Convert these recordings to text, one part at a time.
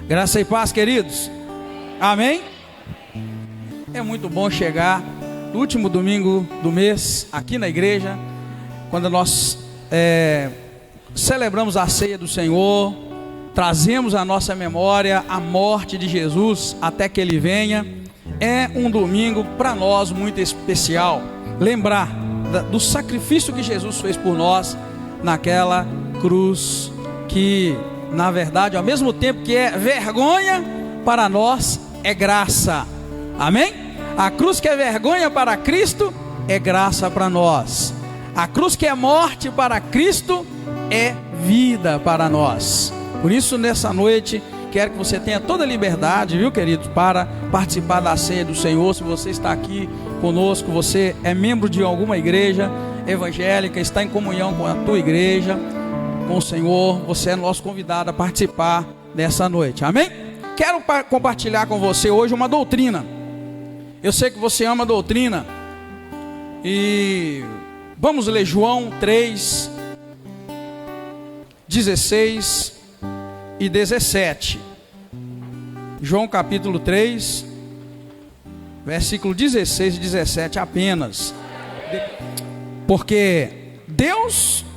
Graça e paz, queridos. Amém? É muito bom chegar no último domingo do mês, aqui na igreja, quando nós celebramos a ceia do Senhor, trazemos à nossa memória a morte de Jesus até que Ele venha. É um domingo para nós muito especial, lembrar do sacrifício que Jesus fez por nós naquela cruz, que na verdade, ao mesmo tempo que é vergonha, para nós é graça. Amém? A cruz que é vergonha para Cristo é graça para nós. A cruz que é morte para Cristo é vida para nós. Por isso, nessa noite, quero que você tenha toda a liberdade, viu, querido, para participar da ceia do Senhor. Se você está aqui conosco, você é membro de alguma igreja evangélica, está em comunhão com a tua igreja, com o Senhor, você é nosso convidado a participar dessa noite. Amém? Quero compartilhar com você hoje uma doutrina. Eu sei que você ama doutrina. E vamos ler João 3, 16 e 17. João capítulo 3, versículo 16 e 17 apenas. Porque Deus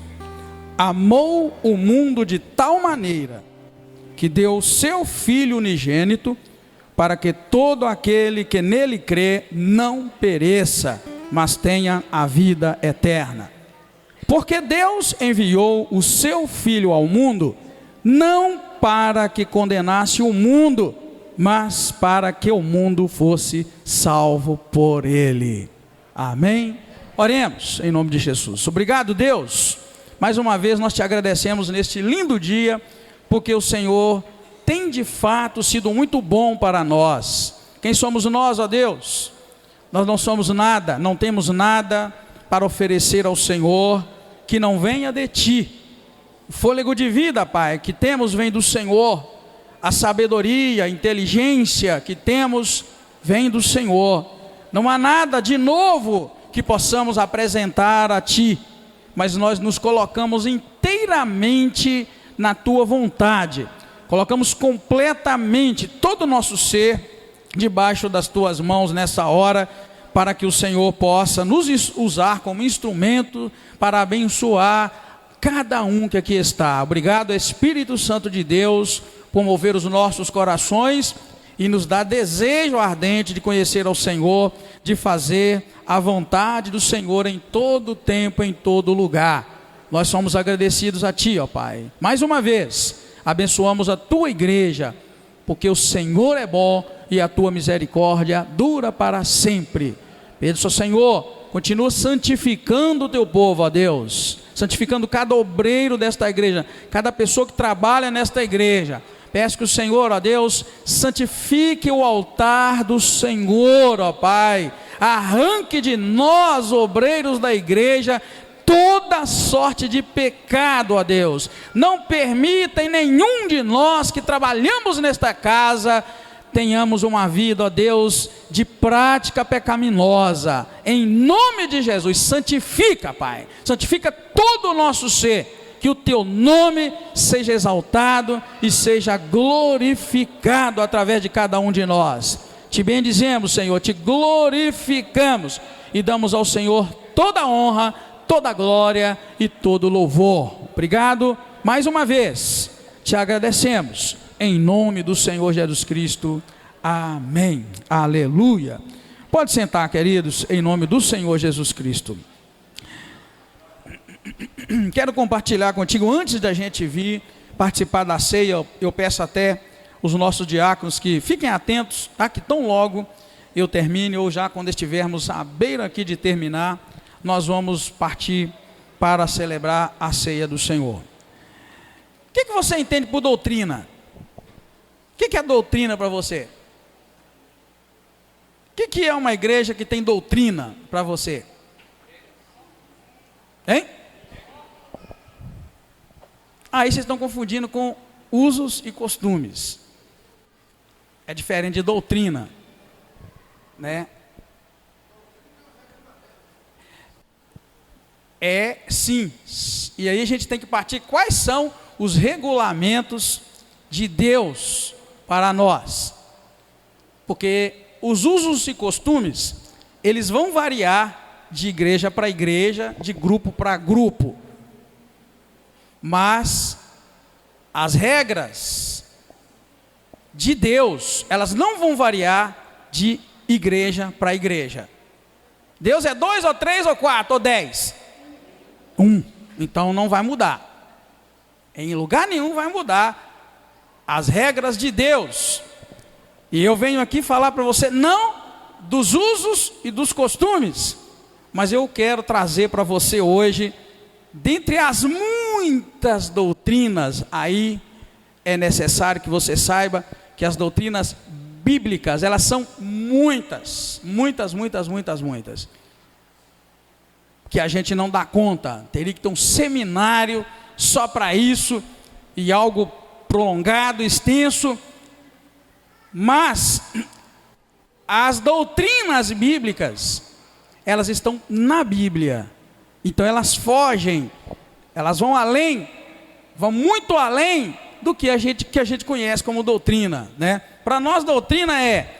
amou o mundo de tal maneira que deu o seu Filho unigênito, para que todo aquele que nele crê não pereça, mas tenha a vida eterna. Porque Deus enviou o seu Filho ao mundo, não para que condenasse o mundo, mas para que o mundo fosse salvo por ele. Amém? Oremos em nome de Jesus. Obrigado, Deus. Mais uma vez nós te agradecemos neste lindo dia, porque o Senhor tem de fato sido muito bom para nós. Quem somos nós, ó Deus? Nós não somos nada, não temos nada para oferecer ao Senhor que não venha de Ti. O fôlego de vida, Pai, que temos vem do Senhor. A sabedoria, a inteligência que temos vem do Senhor. Não há nada de novo que possamos apresentar a Ti, mas nós nos colocamos inteiramente na Tua vontade, colocamos completamente todo o nosso ser debaixo das Tuas mãos nessa hora, para que o Senhor possa nos usar como instrumento para abençoar cada um que aqui está. Obrigado, Espírito Santo de Deus, por mover os nossos corações e nos dar desejo ardente de conhecer ao Senhor, de fazer a vontade do Senhor em todo tempo, em todo lugar. Nós somos agradecidos a Ti, ó Pai. Mais uma vez, abençoamos a Tua igreja, porque o Senhor é bom e a Tua misericórdia dura para sempre. Peço ao Senhor, continua santificando o Teu povo, ó Deus, santificando cada obreiro desta igreja, cada pessoa que trabalha nesta igreja. Peço que o Senhor, ó Deus, santifique o altar do Senhor, ó Pai. Arranque de nós, obreiros da igreja, toda sorte de pecado, ó Deus. Não permita em nenhum de nós que trabalhamos nesta casa tenhamos uma vida, ó Deus, de prática pecaminosa. Em nome de Jesus, santifica, Pai. Santifica todo o nosso ser. Que o Teu nome seja exaltado e seja glorificado através de cada um de nós. Te bendizemos, Senhor, te glorificamos e damos ao Senhor toda a honra, toda a glória e todo o louvor. Obrigado mais uma vez, te agradecemos, em nome do Senhor Jesus Cristo, amém, aleluia. Pode sentar, queridos, em nome do Senhor Jesus Cristo. Quero compartilhar contigo, antes da gente vir participar da ceia, eu peço até os nossos diáconos que fiquem atentos, tá? Que tão logo eu termine, ou já quando estivermos à beira aqui de terminar, nós vamos partir para celebrar a ceia do Senhor. O que você entende por doutrina? O que é doutrina para você? O que é uma igreja que tem doutrina para você? Hein? Aí vocês estão confundindo com usos e costumes. É diferente de doutrina, né? É sim. E aí a gente tem que partir quais são os regulamentos de Deus para nós. Porque os usos e costumes, eles vão variar de igreja para igreja, de grupo para grupo. Mas as regras de Deus, elas não vão variar de igreja para igreja. Deus é 2 ou 3 ou 4 ou 10? 1. Então não vai mudar. Em lugar nenhum vai mudar as regras de Deus. E eu venho aqui falar para você, não dos usos e dos costumes, mas eu quero trazer para você hoje, dentre as muitas doutrinas, aí é necessário que você saiba que as doutrinas bíblicas, elas são muitas, que a gente não dá conta. Teria que ter um seminário só para isso, e algo prolongado, extenso. Mas as doutrinas bíblicas, elas estão na Bíblia. Então elas fogem, elas vão além, vão muito além do que a gente conhece como doutrina, né? Para nós, doutrina é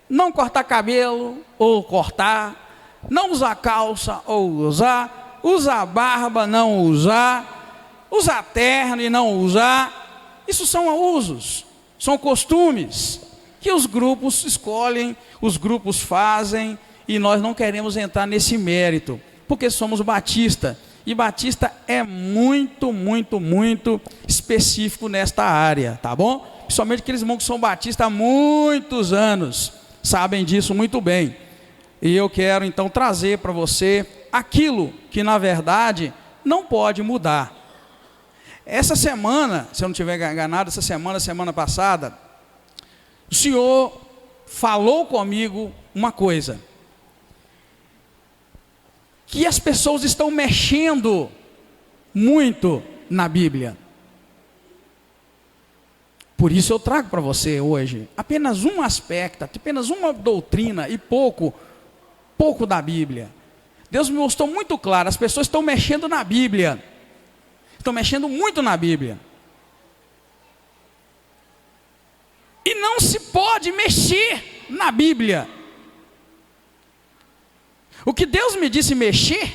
não cortar cabelo ou cortar, não usar calça ou usar barba, não usar terno e não usar. Isso são usos, são costumes que os grupos escolhem, os grupos fazem, e nós não queremos entrar nesse mérito, porque somos batista, e batista é muito específico nesta área, tá bom? Principalmente aqueles irmãos que são batistas há muitos anos, sabem disso muito bem. E eu quero então trazer para você aquilo que na verdade não pode mudar. Essa semana, se eu não estiver enganado, semana passada, o Senhor falou comigo uma coisa, que as pessoas estão mexendo muito na Bíblia. Por isso eu trago para você hoje apenas um aspecto, apenas uma doutrina e pouco da Bíblia. Deus me mostrou muito claro, as pessoas estão mexendo na Bíblia, estão mexendo muito na Bíblia. E não se pode mexer na Bíblia. O que Deus me disse mexer,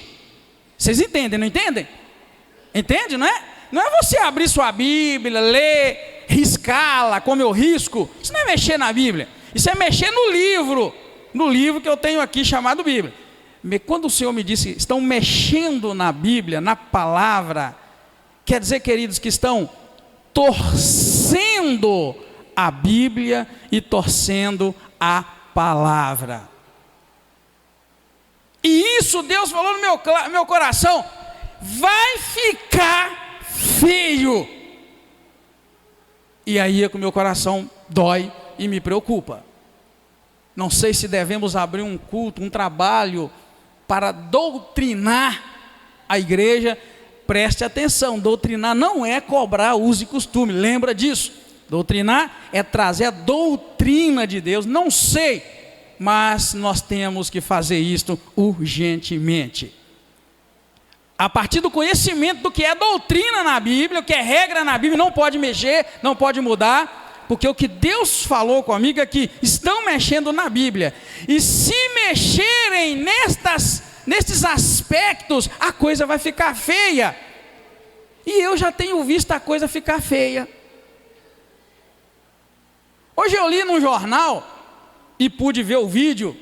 vocês entendem, não entendem? Entende, não é? Não é você abrir sua Bíblia, ler, riscá-la, como eu risco. Isso não é mexer na Bíblia. Isso é mexer no livro que eu tenho aqui chamado Bíblia. Quando o Senhor me disse, estão mexendo na Bíblia, na palavra, quer dizer, queridos, que estão torcendo a Bíblia e torcendo a palavra. E isso Deus falou no meu coração, vai ficar feio. E aí é que o meu coração dói e me preocupa. Não sei se devemos abrir um culto, um trabalho para doutrinar a igreja. Preste atenção, doutrinar não é cobrar uso e costume, lembra disso. Doutrinar é trazer a doutrina de Deus. Não sei, mas nós temos que fazer isto urgentemente. A partir do conhecimento do que é doutrina na Bíblia, o que é regra na Bíblia, não pode mexer, não pode mudar, porque o que Deus falou comigo é que estão mexendo na Bíblia, e se mexerem nestes aspectos, a coisa vai ficar feia, e eu já tenho visto a coisa ficar feia. Hoje eu li num jornal, e pude ver o vídeo,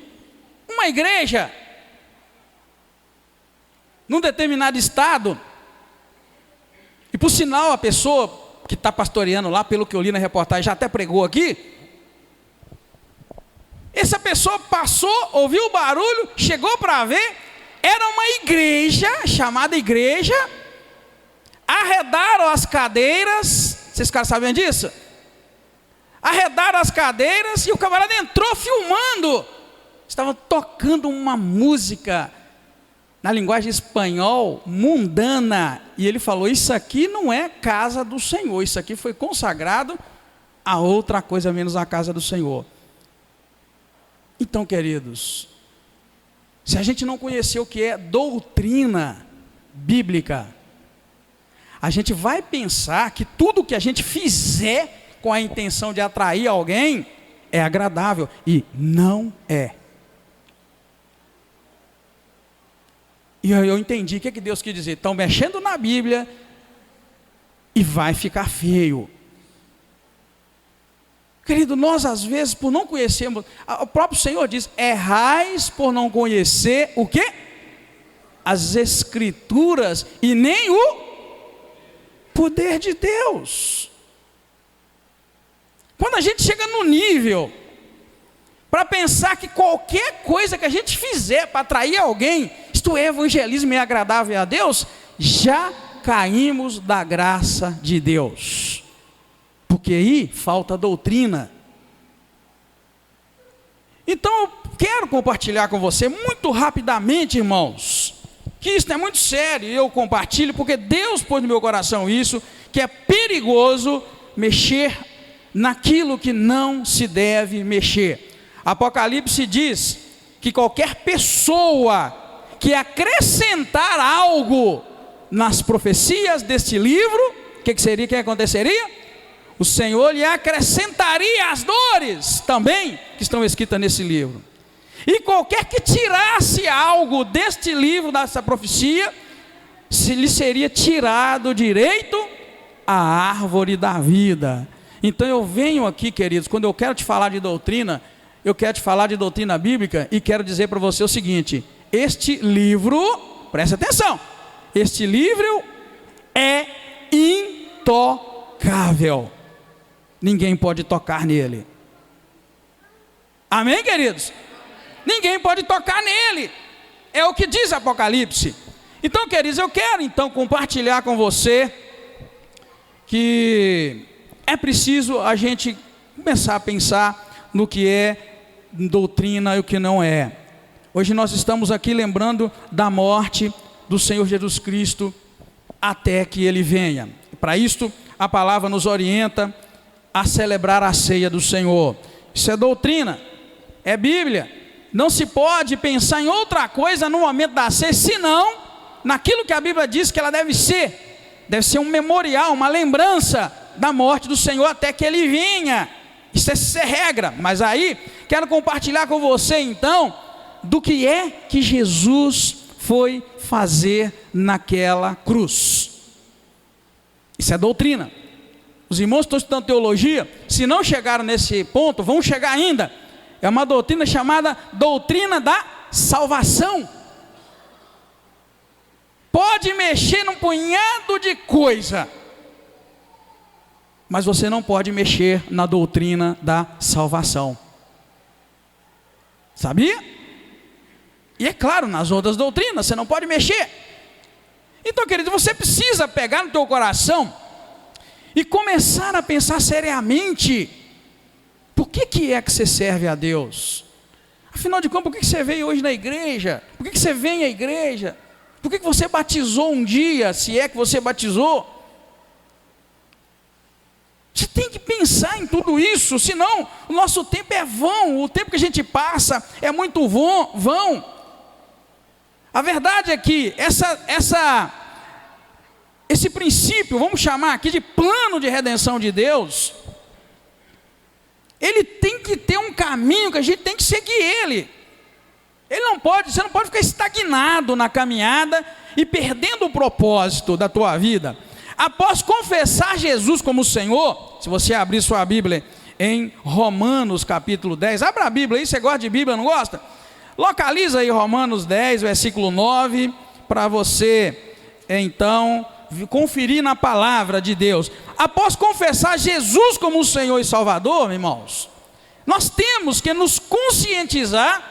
uma igreja, num determinado estado, e por sinal a pessoa que está pastoreando lá, pelo que eu li na reportagem, já até pregou aqui, essa pessoa passou, ouviu o barulho, chegou para ver, era uma igreja, chamada igreja, arredaram as cadeiras, vocês caras sabem disso? Arredaram as cadeiras e o camarada entrou filmando. Estava tocando uma música na linguagem espanhol, mundana. E ele falou, isso aqui não é casa do Senhor. Isso aqui foi consagrado a outra coisa menos a casa do Senhor. Então, queridos, se a gente não conhecer o que é doutrina bíblica, a gente vai pensar que tudo que a gente fizer com a intenção de atrair alguém, é agradável, e não é. E eu entendi o que Deus quis dizer. Estão mexendo na Bíblia e vai ficar feio. Querido, nós às vezes, por não conhecermos, o próprio Senhor diz: errais por não conhecer o quê? As Escrituras e nem o poder de Deus. Quando a gente chega no nível para pensar que qualquer coisa que a gente fizer para atrair alguém, isto é evangelismo e é agradável a Deus, já caímos da graça de Deus. Porque aí falta doutrina. Então eu quero compartilhar com você muito rapidamente, irmãos, que isso é muito sério, e eu compartilho porque Deus pôs no meu coração isso, que é perigoso mexer naquilo que não se deve mexer. Apocalipse diz que qualquer pessoa que acrescentar algo nas profecias deste livro, o que seria, que aconteceria? O Senhor lhe acrescentaria as dores também que estão escritas nesse livro. E qualquer que tirasse algo deste livro, dessa profecia, lhe seria tirado o direito à árvore da vida. Então eu venho aqui, queridos, quando eu quero te falar de doutrina, eu quero te falar de doutrina bíblica e quero dizer para você o seguinte: este livro, presta atenção, este livro é intocável. Ninguém pode tocar nele. Amém, queridos? Ninguém pode tocar nele. É o que diz Apocalipse. Então, queridos, eu quero então compartilhar com você que é preciso a gente começar a pensar no que é doutrina e o que não é. Hoje nós estamos aqui lembrando da morte do Senhor Jesus Cristo até que Ele venha. Para isto, a palavra nos orienta a celebrar a ceia do Senhor. Isso é doutrina, é Bíblia. Não se pode pensar em outra coisa no momento da ceia, senão naquilo que a Bíblia diz que ela deve ser. Deve ser um memorial, uma lembrança da morte do Senhor até que Ele venha. Isso é regra. Mas aí, quero compartilhar com você então, do que é que Jesus foi fazer naquela cruz. Isso é doutrina. Os irmãos que estão estudando teologia, se não chegaram nesse ponto, vão chegar ainda. É uma doutrina chamada doutrina da salvação. Pode mexer num punhado de coisa, mas você não pode mexer na doutrina da salvação. Sabia? E é claro, nas outras doutrinas você não pode mexer. Então, querido, você precisa pegar no teu coração e começar a pensar seriamente: por que é que você serve a Deus? Afinal de contas, por que você veio hoje na igreja? Por que você vem à igreja? Por que você batizou um dia, se é que você batizou? Você tem que pensar em tudo isso, senão o nosso tempo é vão, o tempo que a gente passa é muito vão. A verdade é que esse princípio, vamos chamar aqui de plano de redenção de Deus, ele tem que ter um caminho que a gente tem que seguir ele. Você não pode ficar estagnado na caminhada e perdendo o propósito da tua vida. Após confessar Jesus como Senhor, se você abrir sua Bíblia em Romanos capítulo 10, abra a Bíblia aí, você gosta de Bíblia, não gosta? Localiza aí Romanos 10, versículo 9, para você então conferir na palavra de Deus. Após confessar Jesus como o Senhor e Salvador, irmãos, nós temos que nos conscientizar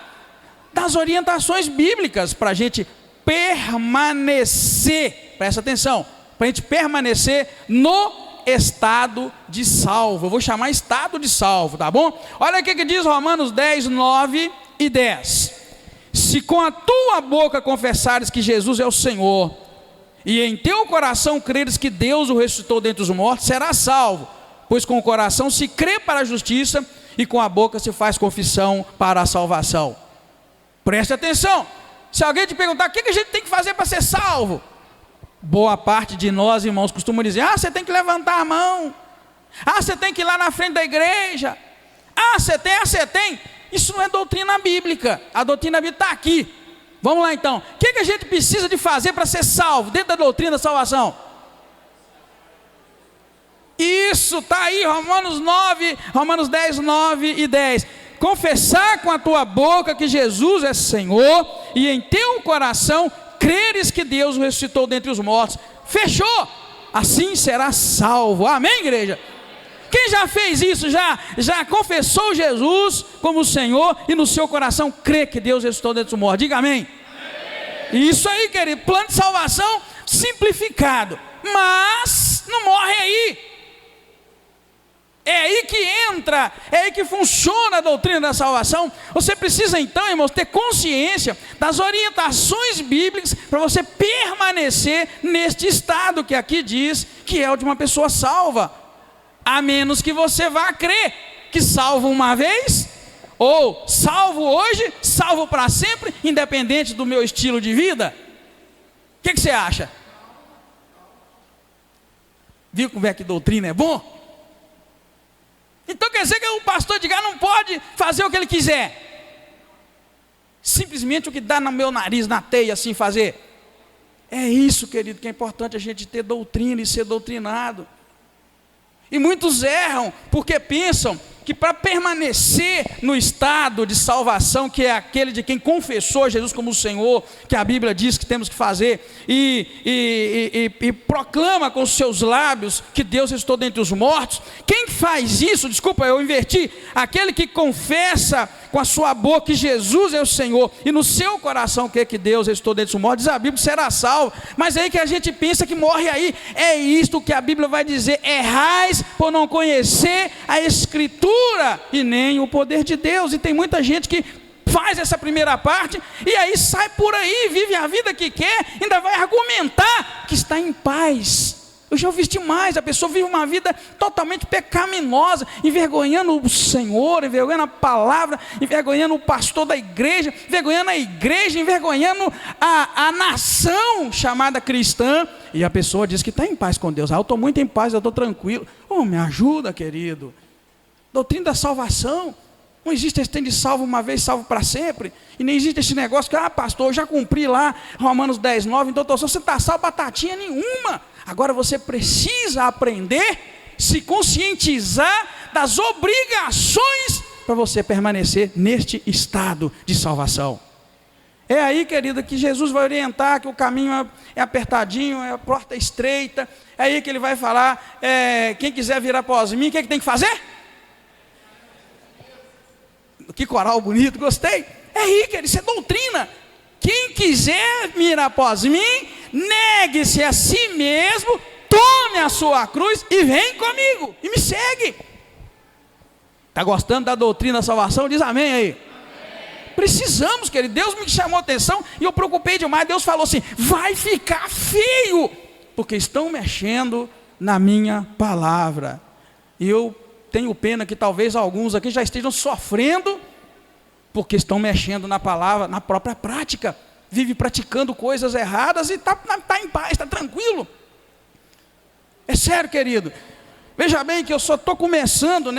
das orientações bíblicas para a gente permanecer, presta atenção, para a gente permanecer no estado de salvo. Eu vou chamar estado de salvo, tá bom? Olha o que diz Romanos 10, 9 e 10. Se com a tua boca confessares que Jesus é o Senhor, e em teu coração creres que Deus o ressuscitou dentre os mortos, serás salvo. Pois com o coração se crê para a justiça, e com a boca se faz confissão para a salvação. Preste atenção. Se alguém te perguntar o que a gente tem que fazer para ser salvo, boa parte de nós, irmãos, costuma dizer: você tem que levantar a mão, Ah, você tem que ir lá na frente da igreja. Ah, você tem. Isso não é doutrina bíblica. A doutrina bíblica está aqui. Vamos lá então. O que a gente precisa de fazer para ser salvo dentro da doutrina da salvação? Isso, está aí, Romanos 10, 9 e 10. Confessar com a tua boca que Jesus é Senhor, e em teu coração creres que Deus o ressuscitou dentre os mortos. Fechou! Assim será salvo. Amém, igreja? Quem já fez isso, já confessou Jesus como Senhor, e no seu coração crê que Deus ressuscitou dentre os mortos? Diga amém. Isso aí, querido, plano de salvação simplificado, mas não morre aí. É aí que entra, é aí que funciona a doutrina da salvação. Você precisa então, irmãos, ter consciência das orientações bíblicas para você permanecer neste estado que aqui diz que é o de uma pessoa salva. A menos que você vá crer que salvo uma vez, ou salvo hoje, salvo para sempre, independente do meu estilo de vida. O que você acha? Viu como é que doutrina é bom? Então quer dizer que o pastor de não pode fazer o que ele quiser, simplesmente o que dá no meu nariz, na teia, assim fazer. É isso, querido, que é importante a gente ter doutrina e ser doutrinado. E muitos erram porque pensam que para permanecer no estado de salvação, que é aquele de quem confessou Jesus como o Senhor, que a Bíblia diz que temos que fazer, e proclama com os seus lábios que Deus ressuscitou dentre os mortos, quem faz isso, desculpa, eu inverti, aquele que confessa com a sua boca que Jesus é o Senhor, e no seu coração crê que Deus ressuscitou dentre os mortos, diz a Bíblia, será salvo. Mas aí que a gente pensa que morre aí. É isto que a Bíblia vai dizer: errais por não conhecer a Escritura e nem o poder de Deus. E tem muita gente que faz essa primeira parte e aí sai por aí, vive a vida que quer, ainda vai argumentar que está em paz. Eu já ouvi demais, a pessoa vive uma vida totalmente pecaminosa, envergonhando o Senhor, envergonhando a palavra, envergonhando o pastor da igreja, envergonhando a igreja, envergonhando a nação chamada cristã, e a pessoa diz que está em paz com Deus. Eu estou muito em paz, eu estou tranquilo. Me ajuda, querido. Doutrina da salvação, não existe esse tem de salvo uma vez, salvo para sempre, e nem existe esse negócio que, pastor, eu já cumpri lá Romanos 10, 9, então você está salvo batatinha nenhuma. Agora você precisa aprender, se conscientizar das obrigações para você permanecer neste estado de salvação. É aí, querida, que Jesus vai orientar que o caminho é apertadinho, é a porta estreita. É aí que ele vai falar, quem quiser vir após mim, o que tem que fazer? Que coral bonito, gostei. É aí, querido, isso é doutrina. Quem quiser vir após mim, negue-se a si mesmo, tome a sua cruz e vem comigo, e me segue. Está gostando da doutrina da salvação? Diz amém aí. Amém. Precisamos, querido. Deus me chamou a atenção e eu preocupei demais. Deus falou assim: vai ficar feio, porque estão mexendo na minha palavra. E eu tenho pena que talvez alguns aqui já estejam sofrendo, porque estão mexendo na palavra, na própria prática, vive praticando coisas erradas e está em paz, está tranquilo. É sério, querido. Veja bem que eu só estou começando,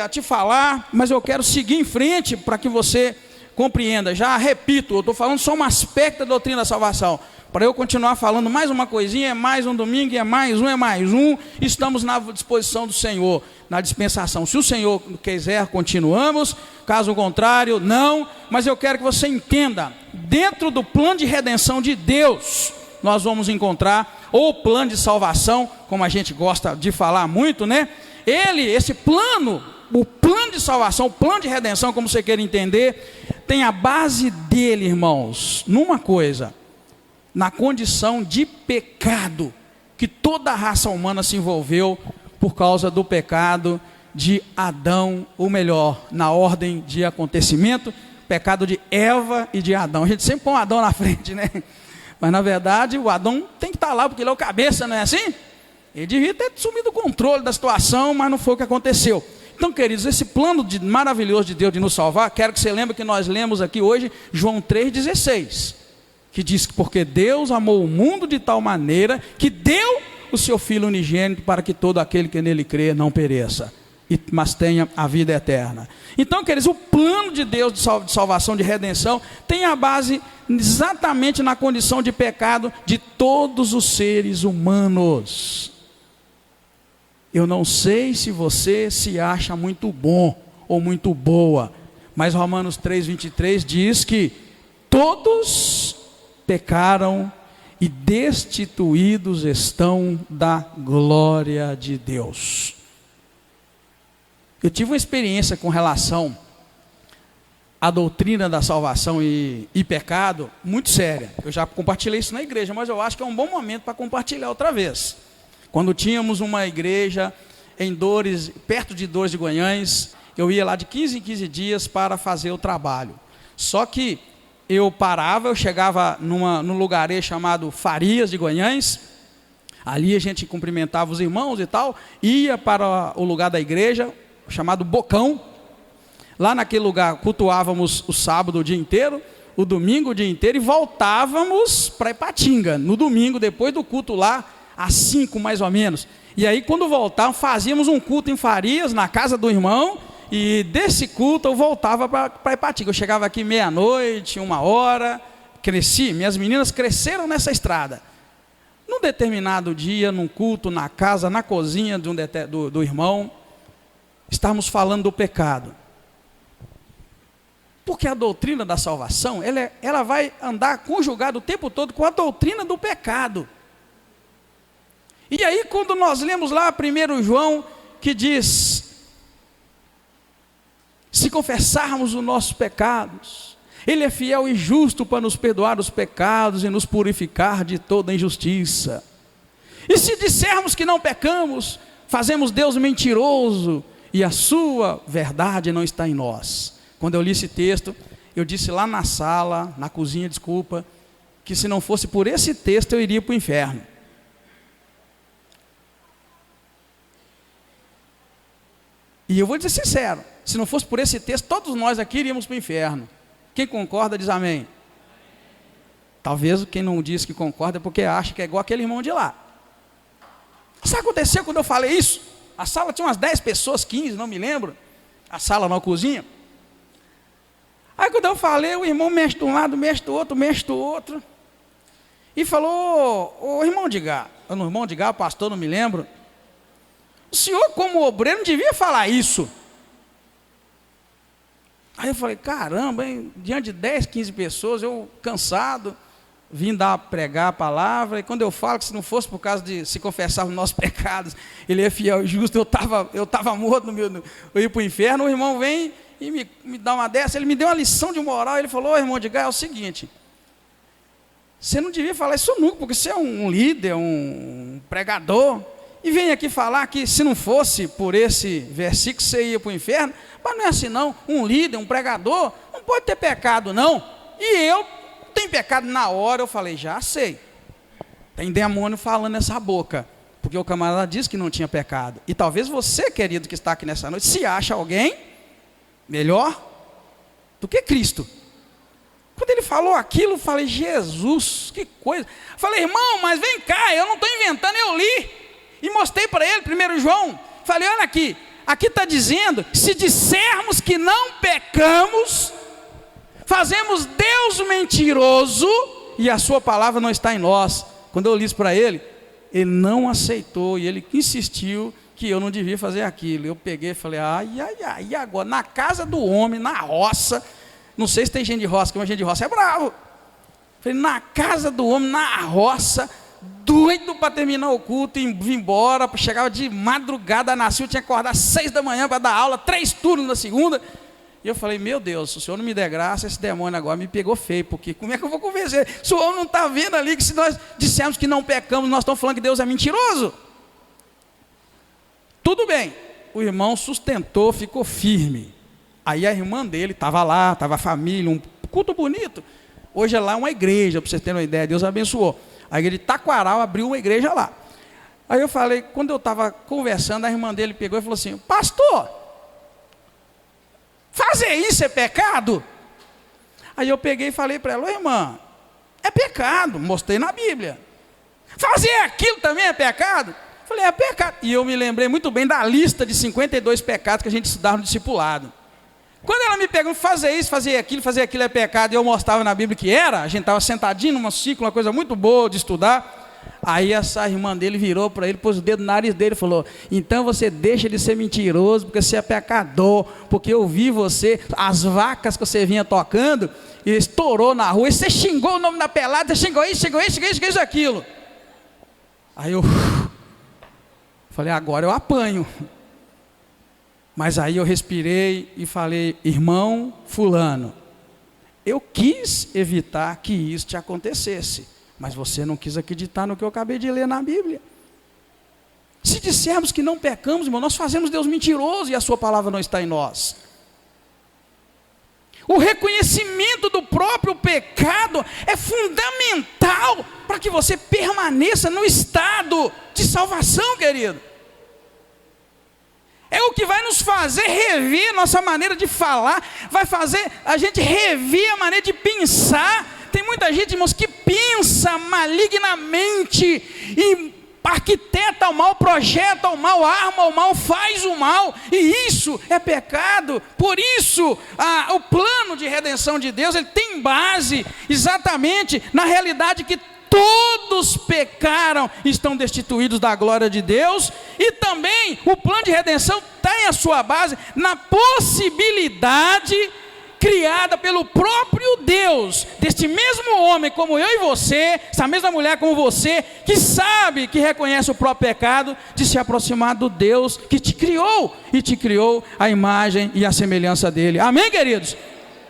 a te falar, mas eu quero seguir em frente para que você compreenda. Já repito, eu estou falando só um aspecto da doutrina da salvação. Para eu continuar falando mais uma coisinha, é mais um domingo, é mais um, estamos na disposição do Senhor, na dispensação. Se o Senhor quiser, continuamos, caso contrário, não. Mas eu quero que você entenda, dentro do plano de redenção de Deus, nós vamos encontrar o plano de salvação, como a gente gosta de falar muito, esse plano, o plano de salvação, o plano de redenção, como você quer entender, tem a base dele, irmãos, numa coisa: na condição de pecado, que toda a raça humana se envolveu por causa do pecado de Adão, ou melhor, na ordem de acontecimento, pecado de Eva e de Adão. A gente sempre põe o Adão na frente, mas na verdade o Adão tem que estar lá, porque ele é o cabeça, não é assim? Ele devia ter assumido o controle da situação, mas não foi o que aconteceu. Então, queridos, esse plano maravilhoso de Deus de nos salvar, quero que você lembre que nós lemos aqui hoje João 3,16, que diz que porque Deus amou o mundo de tal maneira que deu o seu Filho unigênito para que todo aquele que nele crê não pereça, mas tenha a vida eterna. Então, queridos, o plano de Deus de salvação, de redenção, tem a base exatamente na condição de pecado de todos os seres humanos. Eu não sei se você se acha muito bom ou muito boa, mas Romanos 3:23 diz que todos pecaram e destituídos estão da glória de Deus. Eu tive uma experiência com relação à doutrina da salvação e pecado muito séria. Eu já compartilhei isso na igreja, mas eu acho que é um bom momento para compartilhar outra vez. Quando tínhamos uma igreja em Dores, perto de Dores de Guanhães, eu ia lá de 15 em 15 dias para fazer o trabalho. Só que eu parava, eu chegava num lugarejo chamado Farias de Guanhães, ali a gente cumprimentava os irmãos e tal, ia para o lugar da igreja, chamado Bocão. Lá naquele lugar cultuávamos o sábado o dia inteiro, o domingo o dia inteiro, e voltávamos para Ipatinga, no domingo, depois do culto lá, às 5 mais ou menos. E aí quando voltávamos, fazíamos um culto em Farias, na casa do irmão, e desse culto eu voltava para Ipatinga. Eu chegava aqui meia-noite, 1h, cresci, minhas meninas cresceram nessa estrada. Num determinado dia, num culto, na casa, na cozinha do irmão, estávamos falando do pecado. Porque a doutrina da salvação, ela vai andar conjugada o tempo todo com a doutrina do pecado. E aí quando nós lemos lá 1 João, que diz: se confessarmos os nossos pecados, Ele é fiel e justo para nos perdoar os pecados e nos purificar de toda injustiça. E se dissermos que não pecamos, fazemos Deus mentiroso, e a sua verdade não está em nós. Quando eu li esse texto, eu disse lá na sala, na cozinha, desculpa, que se não fosse por esse texto eu iria para o inferno. E eu vou dizer sincero, se não fosse por esse texto, todos nós aqui iríamos para o inferno. Quem concorda diz amém. Talvez quem não diz que concorda é porque acha que é igual aquele irmão de lá. Sabe o que aconteceu quando eu falei isso? A sala tinha umas 10 pessoas, 15, não me lembro. A sala na cozinha. Aí quando eu falei, o irmão mexe de um lado, mexe do outro, mexe do outro. E falou: ô irmão de Gá, pastor, não me lembro. O senhor, como obreiro, não devia falar isso. Aí eu falei: caramba, hein? Diante de 10, 15 pessoas, eu cansado, vim pregar a palavra, e quando eu falo que se não fosse por causa de se confessar os nossos pecados, Ele é fiel e justo, eu estava morto, eu ia para o inferno. O irmão vem e me dá uma dessa, ele me deu uma lição de moral. Ele falou: ô irmão de Gá, é o seguinte, você não devia falar isso nunca, porque você é um líder, um pregador, e vem aqui falar que se não fosse por esse versículo você ia para o inferno. Mas não é assim não, um líder, um pregador, não pode ter pecado não. E eu tenho pecado. Na hora eu falei: já sei, tem demônio falando nessa boca, porque o camarada disse que não tinha pecado. E talvez você, querido, que está aqui nessa noite, se acha alguém melhor do que Cristo. Quando ele falou aquilo, eu falei: Jesus, que coisa. Falei: irmão, mas vem cá, eu não estou inventando, eu li. E mostrei para ele, 1 João, falei: olha aqui está dizendo, se dissermos que não pecamos, fazemos Deus mentiroso, e a sua palavra não está em nós. Quando eu li isso para ele, ele não aceitou, e ele insistiu que eu não devia fazer aquilo. Eu peguei e falei: e agora? Na casa do homem, na roça, não sei se tem gente de roça, porque gente de roça é bravo. Falei: na casa do homem, na roça, doido para terminar o culto e vir embora. Chegava de madrugada, nasceu, tinha que acordar 6 da manhã para dar aula, 3 turnos na segunda. E eu falei: meu Deus, se o senhor não me der graça, esse demônio agora me pegou feio, porque como é que eu vou convencer? O senhor não está vendo ali que se nós dissermos que não pecamos, nós estamos falando que Deus é mentiroso? Tudo bem, o irmão sustentou, ficou firme. Aí a irmã dele estava lá, estava a família, um culto bonito. Hoje é lá uma igreja, para vocês terem uma ideia, Deus abençoou. A igreja de Taquaral abriu uma igreja lá. Aí eu falei, quando eu estava conversando, a irmã dele pegou e falou assim: pastor, fazer isso é pecado? Aí eu peguei e falei para ela: ô irmã, é pecado, mostrei na Bíblia. Fazer aquilo também é pecado? Falei, é pecado. E eu me lembrei muito bem da lista de 52 pecados que a gente estudava no discipulado. Quando ela me perguntou, fazer isso, fazer aquilo é pecado, e eu mostrava na Bíblia que era, a gente estava sentadinho numa ciclo, uma coisa muito boa de estudar. Aí essa irmã dele virou para ele, pôs o dedo no nariz dele e falou, então você deixa de ser mentiroso, porque você é pecador, porque eu vi você, as vacas que você vinha tocando, e estourou na rua, e você xingou o nome da pelada, você xingou isso, aquilo. Aí eu falei, agora eu apanho. Mas aí eu respirei e falei, irmão fulano, eu quis evitar que isso te acontecesse, mas você não quis acreditar no que eu acabei de ler na Bíblia. Se dissermos que não pecamos, irmão, nós fazemos Deus mentiroso e a sua palavra não está em nós. O reconhecimento do próprio pecado é fundamental para que você permaneça no estado de salvação, querido. É o que vai nos fazer rever nossa maneira de falar, vai fazer a gente rever a maneira de pensar. Tem muita gente, irmãos, que pensa malignamente e arquiteta o mal, projeta o mal, arma o mal, faz o mal, e isso é pecado. Por isso, o plano de redenção de Deus, ele tem base exatamente na realidade que todos pecaram, estão destituídos da glória de Deus, e também o plano de redenção tem a sua base na possibilidade criada pelo próprio Deus, deste mesmo homem como eu e você, essa mesma mulher como você, que sabe, que reconhece o próprio pecado, de se aproximar do Deus que te criou, e te criou a imagem e a semelhança dele. Amém, queridos?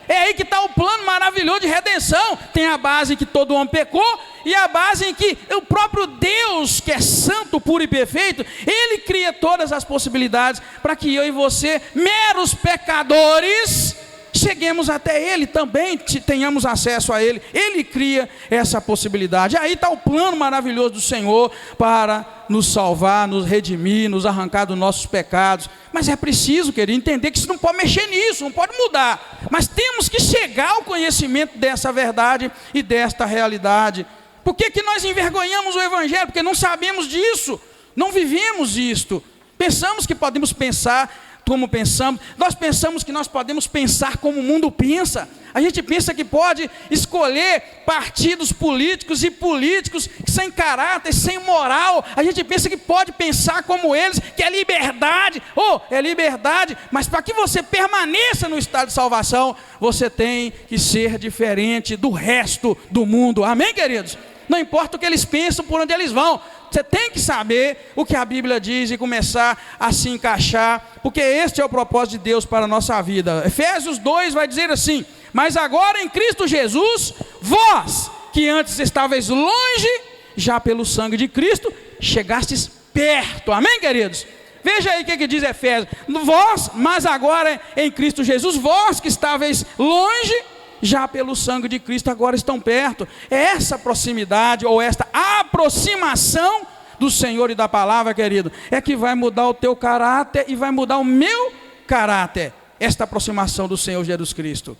É aí que está o plano maravilhoso de redenção. Tem a base em que todo homem pecou, e a base em que o próprio Deus, que é santo, puro e perfeito, Ele cria todas as possibilidades para que eu e você, meros pecadores, cheguemos até Ele também, tenhamos acesso a Ele. Ele cria essa possibilidade. Aí está o plano maravilhoso do Senhor para nos salvar, nos redimir, nos arrancar dos nossos pecados. Mas é preciso, querido, entender que isso não pode mexer nisso, não pode mudar. Mas temos que chegar ao conhecimento dessa verdade e desta realidade. Por que nós envergonhamos o Evangelho? Porque não sabemos disso, não vivemos isto. Pensamos que podemos pensar como pensamos, nós pensamos que nós podemos pensar como o mundo pensa. A gente pensa que pode escolher partidos políticos e políticos sem caráter, sem moral. A gente pensa que pode pensar como eles, que é liberdade. É liberdade, mas para que você permaneça no estado de salvação, você tem que ser diferente do resto do mundo. Amém, queridos? Não importa o que eles pensam, por onde eles vão. Você tem que saber o que a Bíblia diz e começar a se encaixar, porque este é o propósito de Deus para a nossa vida. Efésios 2 vai dizer assim: mas agora em Cristo Jesus, vós que antes estáveis longe, já pelo sangue de Cristo, chegastes perto. Amém, queridos? Veja aí o que diz Efésios: vós, mas agora em Cristo Jesus, vós que estáveis longe, já pelo sangue de Cristo agora estão perto. Essa proximidade, ou esta aproximação do Senhor e da palavra, querido, é que vai mudar o teu caráter e vai mudar o meu caráter. Esta aproximação do Senhor Jesus Cristo.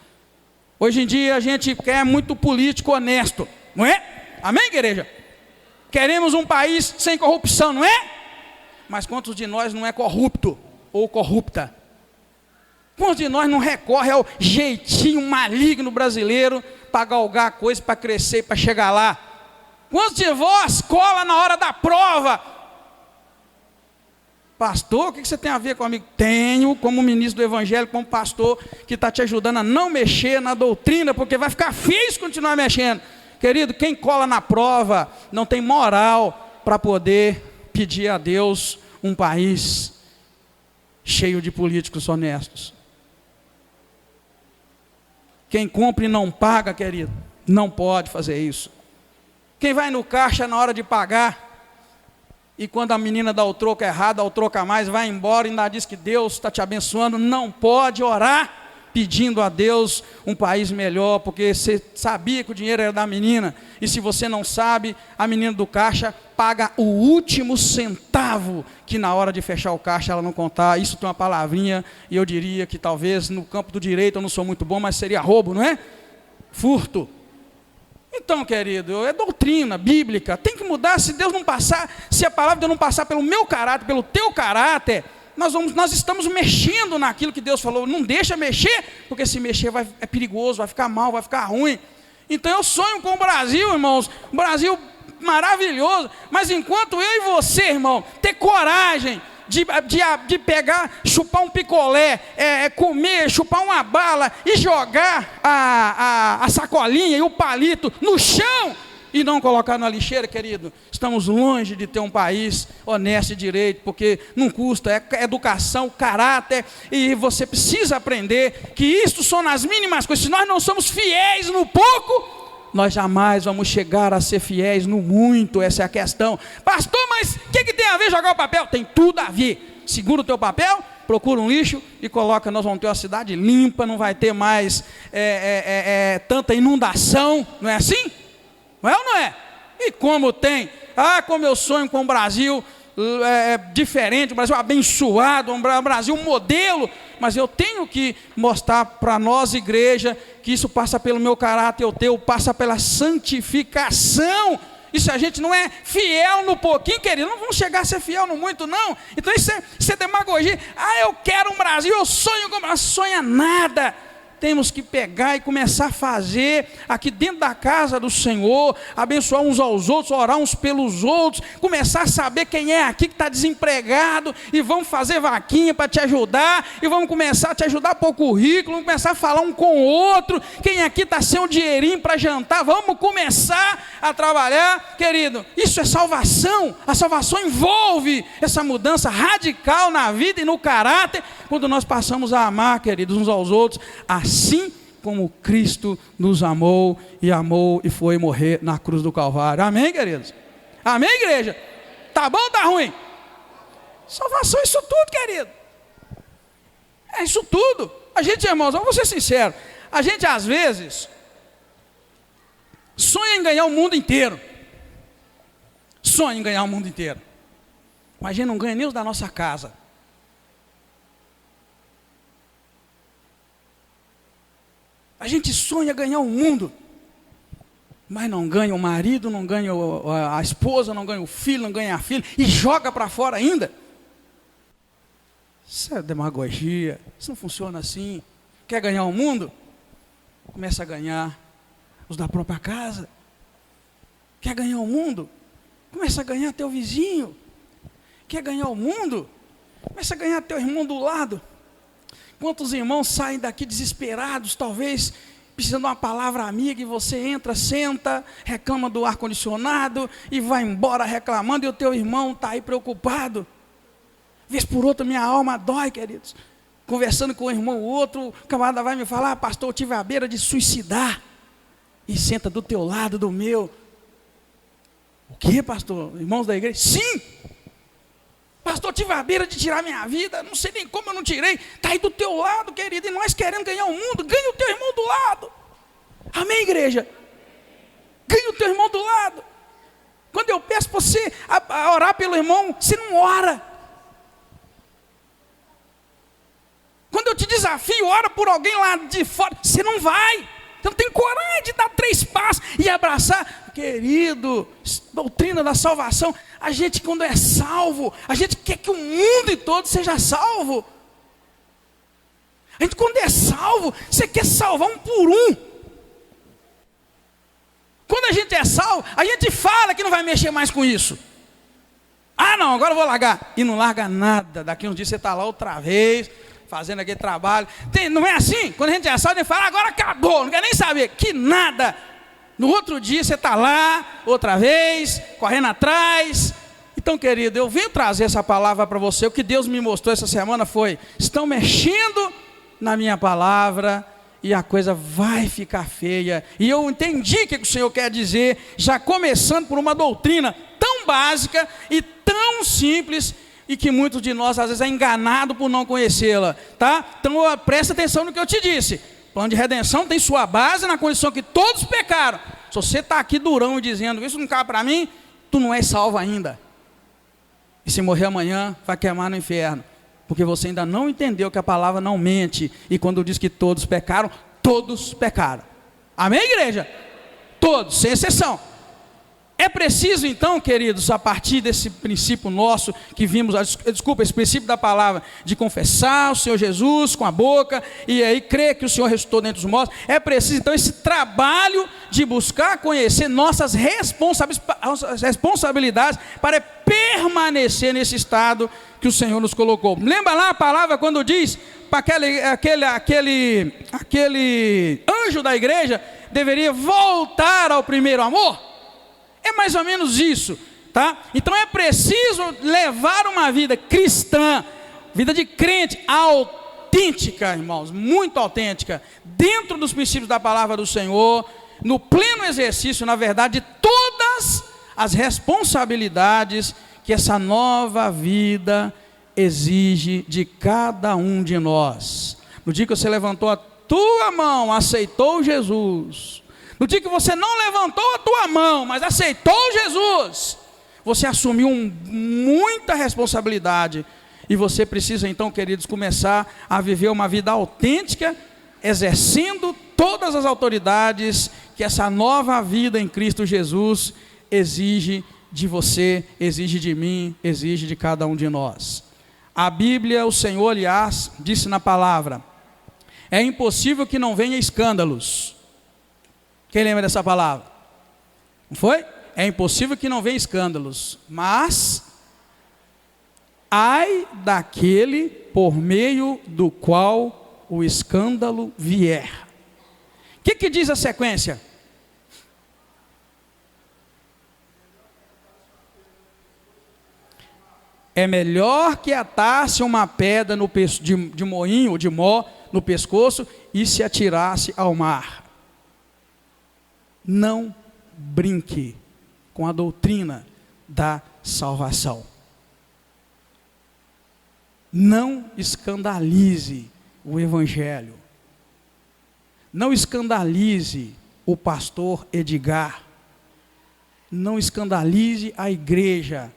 Hoje em dia a gente quer muito político honesto, não é? Amém, igreja? Queremos um país sem corrupção, não é? Mas quantos de nós não é corrupto ou corrupta? Quantos de nós não recorre ao jeitinho maligno brasileiro para galgar a coisa, para crescer, para chegar lá? Quantos de vós cola na hora da prova? Pastor, o que você tem a ver comigo? Tenho, como ministro do Evangelho, como pastor, que está te ajudando a não mexer na doutrina, porque vai ficar feio se continuar mexendo. Querido, quem cola na prova não tem moral para poder pedir a Deus um país cheio de políticos honestos. Quem compra e não paga, querido, não pode fazer isso. Quem vai no caixa na hora de pagar, e quando a menina dá o troco errado, dá o troco a mais, vai embora e ainda diz que Deus está te abençoando, não pode orar pedindo a Deus um país melhor, porque você sabia que o dinheiro era da menina, e se você não sabe, a menina do caixa paga o último centavo, que na hora de fechar o caixa ela não contar. Isso tem uma palavrinha, e eu diria que talvez no campo do direito eu não sou muito bom, mas seria roubo, não é? Furto. Então, querido, é doutrina bíblica, tem que mudar. Se Deus não passar, se a palavra de Deus não passar pelo meu caráter, pelo teu caráter, nós estamos mexendo naquilo que Deus falou. Não deixa mexer, porque se mexer é perigoso, vai ficar mal, vai ficar ruim. Então eu sonho com o Brasil, irmãos, um Brasil maravilhoso, mas enquanto eu e você, irmão, ter coragem de pegar, chupar um picolé, comer, chupar uma bala e jogar a sacolinha e o palito no chão e não colocar na lixeira, querido, estamos longe de ter um país honesto e direito, porque não custa, é educação, caráter, e você precisa aprender que isto são nas mínimas coisas. Se nós não somos fiéis no pouco, nós jamais vamos chegar a ser fiéis no muito. Essa é a questão. Pastor, mas o que tem a ver jogar o papel? Tem tudo a ver. Segura o teu papel, procura um lixo e coloca. Nós vamos ter uma cidade limpa, não vai ter mais tanta inundação, não é assim? Não é ou não é? E como tem? Como eu sonho com o Brasil diferente, um Brasil abençoado, um Brasil modelo, mas eu tenho que mostrar para nós, igreja, que isso passa pelo meu caráter, o teu, passa pela santificação. E se a gente não é fiel no pouquinho, querido, não vamos chegar a ser fiel no muito, não. Então isso é demagogia. Eu quero um Brasil, eu sonho com o Brasil. Sonha nada. Temos que pegar e começar a fazer aqui dentro da casa do Senhor, abençoar uns aos outros, orar uns pelos outros, começar a saber quem é aqui que está desempregado, e vamos fazer vaquinha para te ajudar, e vamos começar a te ajudar por currículo, vamos começar a falar um com o outro, quem aqui está sem um dinheirinho para jantar, vamos começar a trabalhar, querido. Isso é salvação. A salvação envolve essa mudança radical na vida e no caráter, quando nós passamos a amar, queridos, uns aos outros, assim como Cristo nos amou e foi morrer na cruz do Calvário. Amém, queridos? Amém, igreja? Tá bom ou tá ruim? Salvação é isso tudo, querido. É isso tudo. A gente, irmãos, vamos ser sinceros, a gente às vezes sonha em ganhar o mundo inteiro. Sonha em ganhar o mundo inteiro. Mas a gente não ganha nem os da nossa casa. A gente sonha ganhar o mundo, mas não ganha o marido, não ganha a esposa, não ganha o filho, não ganha a filha, e joga para fora ainda. Isso é demagogia, isso não funciona assim. Quer ganhar o mundo? Começa a ganhar os da própria casa. Quer ganhar o mundo? Começa a ganhar teu vizinho. Quer ganhar o mundo? Começa a ganhar teu irmão do lado. Quantos irmãos saem daqui desesperados, talvez precisando de uma palavra amiga, e você entra, senta, reclama do ar-condicionado e vai embora reclamando, e o teu irmão está aí preocupado. Vez por outra minha alma dói, queridos. Conversando com o irmão, o outro, o camarada vai me falar: pastor, eu tive à beira de suicidar. E senta do teu lado, do meu. O que, pastor? Irmãos da igreja? Sim! Pastor, eu tive à beira de tirar minha vida, não sei nem como eu não tirei. Está aí do teu lado, querido, e nós querendo ganhar o mundo. Ganha o teu irmão do lado. Amém, igreja? Ganha o teu irmão do lado. Quando eu peço para você a orar pelo irmão, você não ora. Quando eu te desafio, ora por alguém lá de fora, você não vai. Você não tem coragem de dar 3 passos e abraçar. Querido, doutrina da salvação. A gente, quando é salvo, a gente quer que o mundo todo seja salvo. A gente, quando é salvo, você quer salvar um por um. Quando a gente é salvo, a gente fala que não vai mexer mais com isso. Não, agora eu vou largar. E não larga nada. Daqui uns dias você está lá outra vez, fazendo aquele trabalho. Não é assim? Quando a gente é salvo, a gente fala: agora acabou, não quer nem saber. Que nada. No outro dia você está lá, outra vez, correndo atrás. Então, querido, eu venho trazer essa palavra para você. O que Deus me mostrou essa semana foi: estão mexendo na minha palavra e a coisa vai ficar feia. E eu entendi o que o Senhor quer dizer, já começando por uma doutrina tão básica e tão simples, e que muitos de nós às vezes é enganado por não conhecê-la, tá? Então presta atenção no que eu te disse. O plano de redenção tem sua base na condição que todos pecaram. Se você está aqui durão e dizendo: isso não cabe para mim, tu não és salvo ainda. E se morrer amanhã, vai queimar no inferno. Porque você ainda não entendeu que a palavra não mente. E quando diz que todos pecaram, todos pecaram. Amém, igreja? todos, sem exceção. É preciso então, queridos, a partir desse princípio nosso, que vimos, esse princípio da palavra, de confessar o Senhor Jesus com a boca, e aí crer que o Senhor ressuscitou dentre os mortos, é preciso então esse trabalho de buscar conhecer nossas responsabilidades, para permanecer nesse estado que o Senhor nos colocou. Lembra lá a palavra quando diz, para aquele anjo da igreja, deveria voltar ao primeiro amor? É mais ou menos isso, tá? Então é preciso levar uma vida cristã, vida de crente autêntica, irmãos, muito autêntica, dentro dos princípios da palavra do Senhor, no pleno exercício, na verdade, de todas as responsabilidades que essa nova vida exige de cada um de nós. No dia que você levantou a tua mão, aceitou Jesus, no dia que você não levantou a tua mão, mas aceitou Jesus, você assumiu muita responsabilidade, e você precisa então, queridos, começar a viver uma vida autêntica, exercendo todas as autoridades que essa nova vida em Cristo Jesus exige de você, exige de mim, exige de cada um de nós. A Bíblia, o Senhor, aliás, disse na palavra, é impossível que não venha escândalos. Quem lembra dessa palavra? Não foi? É impossível que não venha escândalos, mas ai daquele por meio do qual o escândalo vier. O que diz a sequência? É melhor que atasse uma pedra de moinho ou de mó no pescoço e se atirasse ao mar. Não brinque com a doutrina da salvação. Não escandalize o evangelho. Não escandalize o pastor Edgar. Não escandalize a igreja,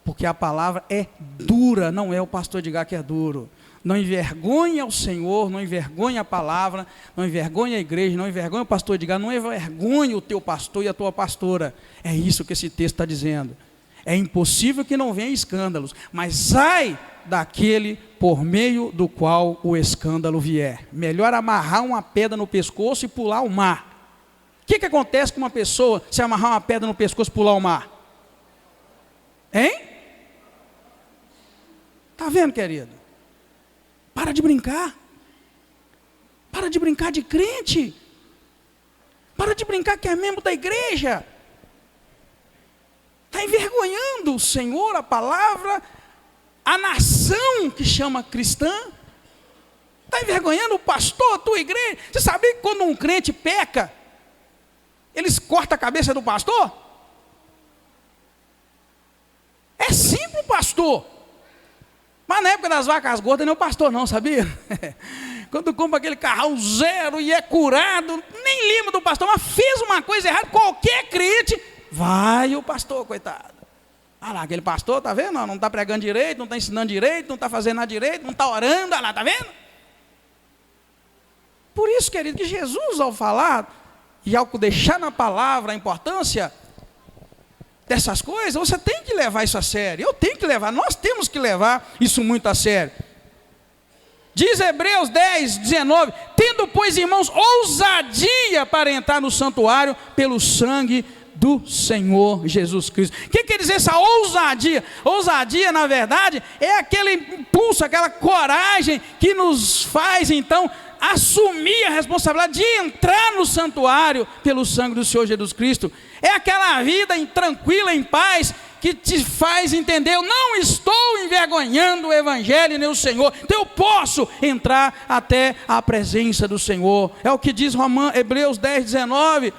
porque a palavra é dura, não é o pastor Edgar que é duro. Não envergonhe ao Senhor, não envergonhe a palavra, não envergonhe a igreja, não envergonhe o pastor Edgar, não envergonhe o teu pastor e a tua pastora. É isso que esse texto está dizendo. É impossível que não venha escândalos, mas ai daquele por meio do qual o escândalo vier. Melhor amarrar uma pedra no pescoço e pular o mar. O que acontece com uma pessoa se amarrar uma pedra no pescoço e pular o mar? Hein? Está vendo, querido? Para de brincar. Para de brincar de crente. Para de brincar que é membro da igreja. Está envergonhando o Senhor, a palavra, a nação que chama cristã. Está envergonhando o pastor, a tua igreja. Você sabia que quando um crente peca, eles cortam a cabeça do pastor? É simples, pastor. Mas na época das vacas gordas não é o pastor não, sabia? Quando compra aquele carrão zero e é curado, nem lembra do pastor, mas fez uma coisa errada, qualquer crente, vai o pastor, coitado. Ah lá, aquele pastor, tá vendo? Não está pregando direito, não está ensinando direito, não está fazendo nada direito, não está orando, ah lá, tá vendo? Por isso, querido, que Jesus ao falar, e ao deixar na palavra a importância dessas coisas, você tem que levar isso a sério. Eu tenho que levar, nós temos que levar isso muito a sério. Diz Hebreus 10, 19: tendo, pois, irmãos, ousadia para entrar no santuário pelo sangue do Senhor Jesus Cristo. O que quer dizer essa ousadia? Ousadia, na verdade, é aquele impulso, aquela coragem que nos faz, então, assumir a responsabilidade de entrar no santuário pelo sangue do Senhor Jesus Cristo. É aquela vida tranquila, em paz, que te faz entender: eu não estou envergonhando o evangelho nem o Senhor, então eu posso entrar até a presença do Senhor. É o que diz Hebreus 10, 19.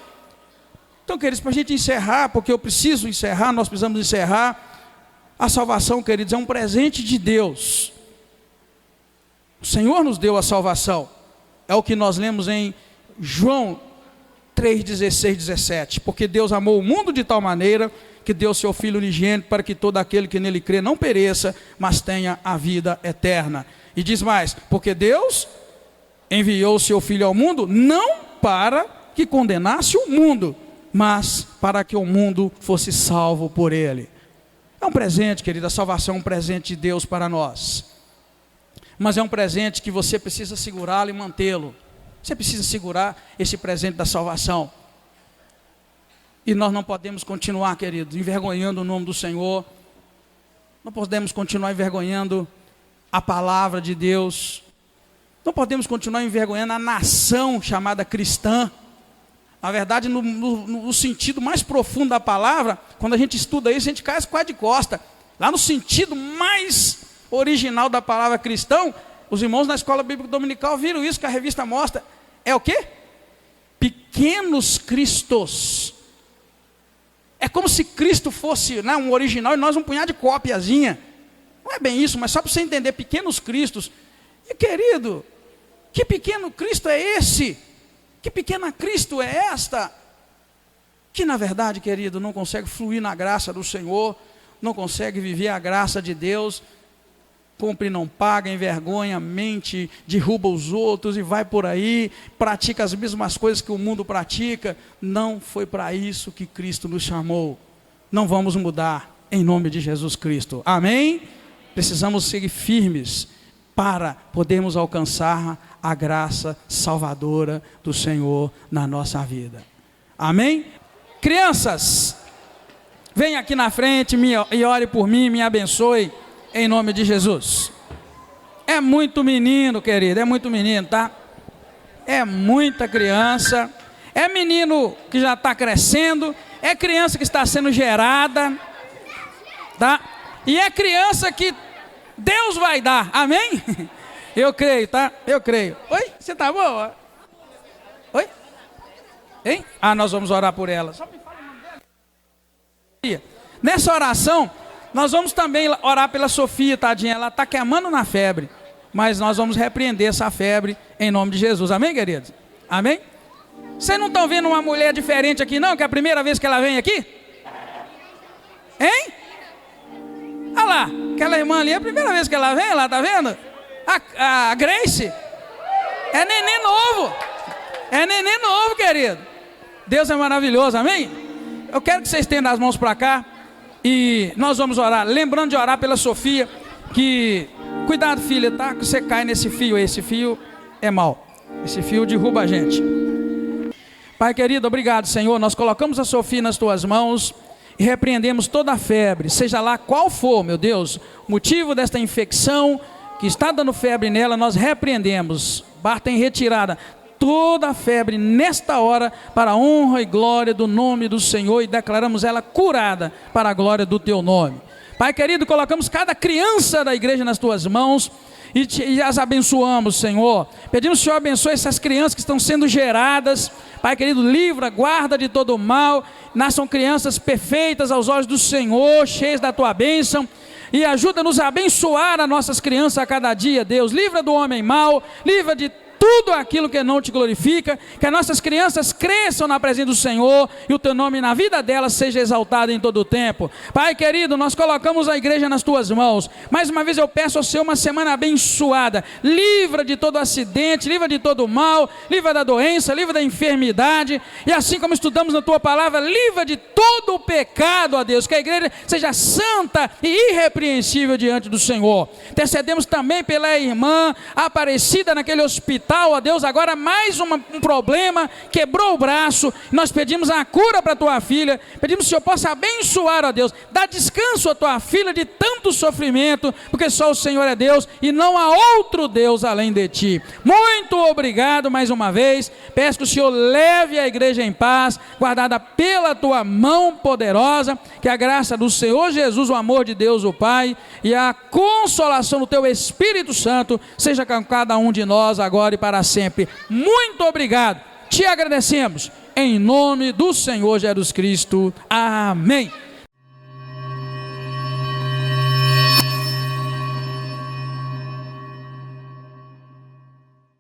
Então, queridos, para a gente encerrar, porque eu preciso encerrar, nós precisamos encerrar. A salvação, queridos, é um presente de Deus. O Senhor nos deu a salvação. É o que nós lemos em João 3, 16, 17. Porque Deus amou o mundo de tal maneira que deu seu Filho unigênito para que todo aquele que nele crê não pereça, mas tenha a vida eterna. E diz mais: porque Deus enviou o seu Filho ao mundo não para que condenasse o mundo, mas para que o mundo fosse salvo por ele. É um presente, querida, a salvação é um presente de Deus para nós. Mas é um presente que você precisa segurá-lo e mantê-lo. Você precisa segurar esse presente da salvação. E nós não podemos continuar, queridos, envergonhando o nome do Senhor. Não podemos continuar envergonhando a palavra de Deus. Não podemos continuar envergonhando a nação chamada cristã. Na verdade, no sentido mais profundo da palavra, quando a gente estuda isso, a gente cai quase de costa. Lá no sentido mais original da palavra cristão, os irmãos na escola bíblica dominical viram isso que a revista mostra. É o quê? Pequenos cristos. É como se Cristo fosse, né, um original e nós um punhado de cópiazinha. Não é bem isso, mas só para você entender, pequenos cristos. E querido, que pequeno Cristo é esse? Que pequena Cristo é esta? Que na verdade, querido, não consegue fluir na graça do Senhor, não consegue viver a graça de Deus, compra e não paga, envergonha, mente, derruba os outros e vai por aí, pratica as mesmas coisas que o mundo pratica. Não foi para isso que Cristo nos chamou. Não vamos mudar, em nome de Jesus Cristo. Amém? Precisamos seguir firmes para podermos alcançar a graça salvadora do Senhor na nossa vida. Amém? Crianças, venha aqui na frente e ore por mim, me abençoe, em nome de Jesus. É muito menino, querido, é muito menino, tá? É muita criança, é menino que já está crescendo, é criança que está sendo gerada, tá? E é criança que Deus vai dar, amém? Eu creio, tá? Eu creio. Oi? Você tá boa? Oi? Hein? Ah, nós vamos orar por ela. Só me fala o nome dela. Nessa oração, nós vamos também orar pela Sofia, tadinha. Ela está queimando na febre. Mas nós vamos repreender essa febre em nome de Jesus. Amém, queridos? Amém? Vocês não estão vendo uma mulher diferente aqui, não? Que é a primeira vez que ela vem aqui? Hein? Olha lá, aquela irmã ali, é a primeira vez que ela vem, lá, tá vendo? A Grace é neném novo. É neném novo, querido. Deus é maravilhoso, amém? Eu quero que vocês estendam as mãos para cá e nós vamos orar. Lembrando de orar pela Sofia, que... Cuidado, filha, tá? Que você cai nesse fio. Esse fio é mau. Esse fio derruba a gente. Pai querido, obrigado, Senhor. Nós colocamos a Sofia nas tuas mãos e repreendemos toda a febre, seja lá qual for, meu Deus, o motivo desta infecção que está dando febre nela. Nós repreendemos, bata em retirada toda a febre nesta hora, para a honra e glória do nome do Senhor, e declaramos ela curada para a glória do teu nome. Pai querido, colocamos cada criança da igreja nas tuas mãos e as abençoamos, Senhor. Pedimos que o Senhor abençoe essas crianças que estão sendo geradas. Pai querido, livra, guarda de todo o mal. Nasçam crianças perfeitas aos olhos do Senhor, cheias da tua bênção. E ajuda-nos a abençoar as nossas crianças a cada dia, Deus. Livra do homem mau, livra de tudo aquilo que não te glorifica, que as nossas crianças cresçam na presença do Senhor e o teu nome na vida delas seja exaltado em todo o tempo. Pai querido, nós colocamos a igreja nas tuas mãos. Mais uma vez eu peço ao Senhor uma semana abençoada. Livra de todo acidente, livra de todo mal, livra da doença, livra da enfermidade, e assim como estudamos na tua palavra, livra de todo o pecado, ó Deus, que a igreja seja santa e irrepreensível diante do Senhor. Intercedemos também pela irmã Aparecida naquele hospital, ó Deus, agora mais um problema, quebrou o braço. Nós pedimos a cura para a tua filha, pedimos que o Senhor possa abençoar, ó Deus, dá descanso à tua filha de tanto sofrimento, porque só o Senhor é Deus e não há outro Deus além de ti. Muito obrigado mais uma vez. Peço que o Senhor leve a igreja em paz, guardada pela tua mão poderosa, que a graça do Senhor Jesus, o amor de Deus o Pai e a consolação do teu Espírito Santo seja com cada um de nós agora e para sempre. Muito obrigado, te agradecemos em nome do Senhor Jesus Cristo, amém.